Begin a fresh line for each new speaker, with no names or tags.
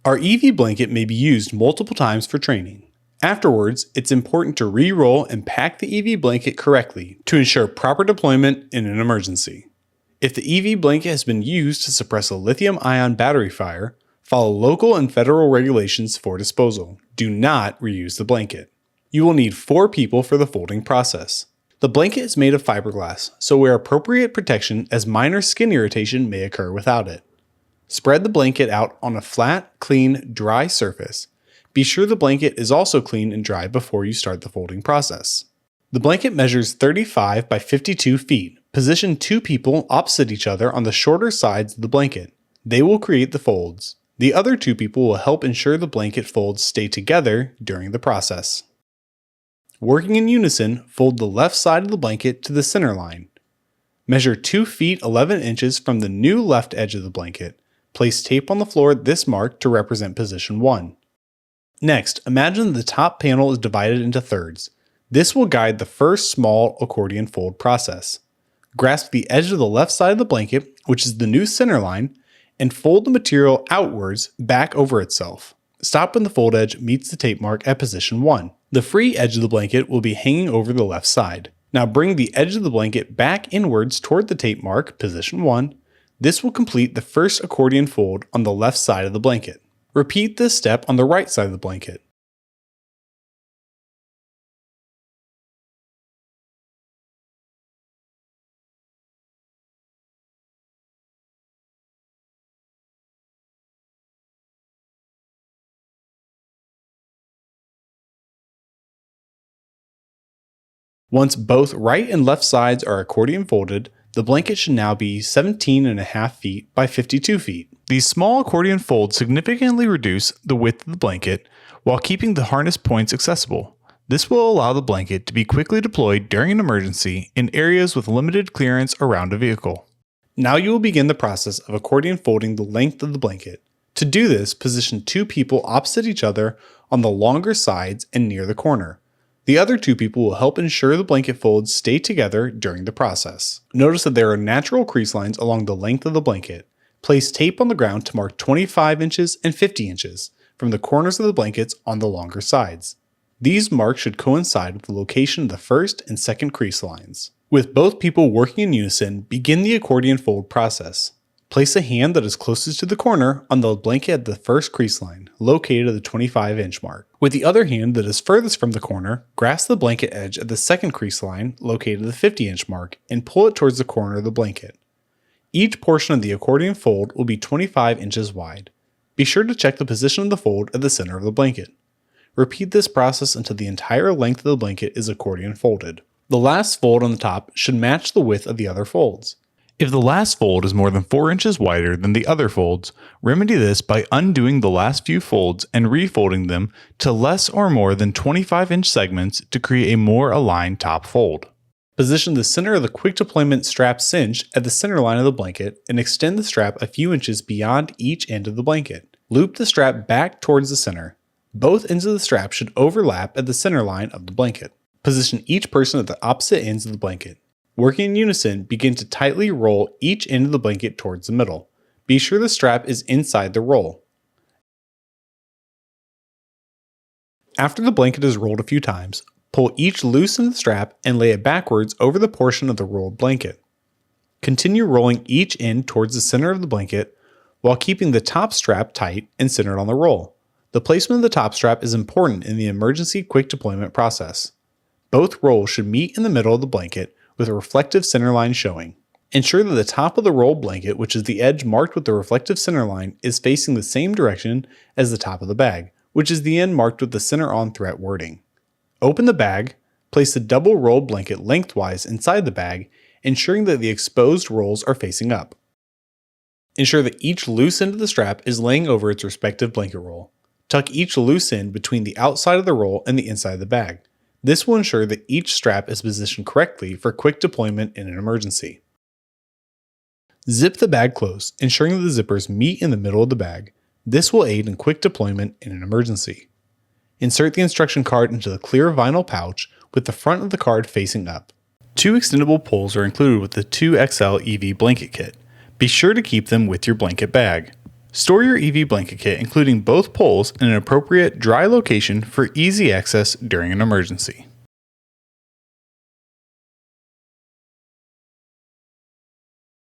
Our EV blanket may be used multiple times for training. Afterwards, it's important to re-roll and pack the EV blanket correctly to ensure proper deployment in an emergency. If the EV blanket has been used to suppress a lithium-ion battery fire, follow local and federal regulations for disposal. Do not reuse the blanket. You will need 4 people for the folding process. The blanket is made of fiberglass, so wear appropriate protection as minor skin irritation may occur without it. Spread the blanket out on a flat, clean, dry surface. Be sure the blanket is also clean and dry before you start the folding process. The blanket measures 35 by 52 feet. Position 2 people opposite each other on the shorter sides of the blanket. They will create the folds. The other 2 people will help ensure the blanket folds stay together during the process. Working in unison, fold the left side of the blanket to the center line. Measure 2 feet 11 inches from the new left edge of the blanket. Place tape on the floor at this mark to represent position 1. Next, imagine the top panel is divided into thirds. This will guide the first small accordion fold process. Grasp the edge of the left side of the blanket, which is the new center line, and fold the material outwards back over itself. Stop when the fold edge meets the tape mark at position 1. The free edge of the blanket will be hanging over the left side. Now bring the edge of the blanket back inwards toward the tape mark, position 1. This will complete the first accordion fold on the left side of the blanket. Repeat this step on the right side of the blanket. Once both right and left sides are accordion folded, the blanket should now be 17.5 feet by 52 feet. These small accordion folds significantly reduce the width of the blanket while keeping the harness points accessible. This will allow the blanket to be quickly deployed during an emergency in areas with limited clearance around a vehicle. Now you will begin the process of accordion folding the length of the blanket. To do this, position 2 people opposite each other on the longer sides and near the corner. The other 2 people will help ensure the blanket folds stay together during the process. Notice that there are natural crease lines along the length of the blanket. Place tape on the ground to mark 25 inches and 50 inches from the corners of the blankets on the longer sides. These marks should coincide with the location of the first and second crease lines. With both people working in unison, begin the accordion fold process. Place a hand that is closest to the corner on the blanket at the first crease line, located at the 25-inch mark. With the other hand that is furthest from the corner, grasp the blanket edge at the second crease line, located at the 50-inch mark, and pull it towards the corner of the blanket. Each portion of the accordion fold will be 25 inches wide. Be sure to check the position of the fold at the center of the blanket. Repeat this process until the entire length of the blanket is accordion folded. The last fold on the top should match the width of the other folds. If the last fold is more than 4 inches wider than the other folds, remedy this by undoing the last few folds and refolding them to less or more than 25-inch segments to create a more aligned top fold. Position the center of the quick deployment strap cinch at the center line of the blanket and extend the strap a few inches beyond each end of the blanket. Loop the strap back towards the center. Both ends of the strap should overlap at the center line of the blanket. Position each person at the opposite ends of the blanket. Working in unison, begin to tightly roll each end of the blanket towards the middle. Be sure the strap is inside the roll. After the blanket is rolled a few times, pull each loose end of the strap and lay it backwards over the portion of the rolled blanket. Continue rolling each end towards the center of the blanket while keeping the top strap tight and centered on the roll. The placement of the top strap is important in the emergency quick deployment process. Both rolls should meet in the middle of the blanket with a reflective center line showing. Ensure that the top of the rolled blanket, which is the edge marked with the reflective center line, is facing the same direction as the top of the bag, which is the end marked with the center on threat wording. Open the bag, place the double rolled blanket lengthwise inside the bag, ensuring that the exposed rolls are facing up. Ensure that each loose end of the strap is laying over its respective blanket roll. Tuck each loose end between the outside of the roll and the inside of the bag. This will ensure that each strap is positioned correctly for quick deployment in an emergency. Zip the bag close, ensuring that the zippers meet in the middle of the bag. This will aid in quick deployment in an emergency. Insert the instruction card into the clear vinyl pouch with the front of the card facing up. 2 extendable poles are included with the 2XL EV blanket kit. Be sure to keep them with your blanket bag. Store your EV blanket kit, including both poles, in an appropriate dry location for easy access during an emergency.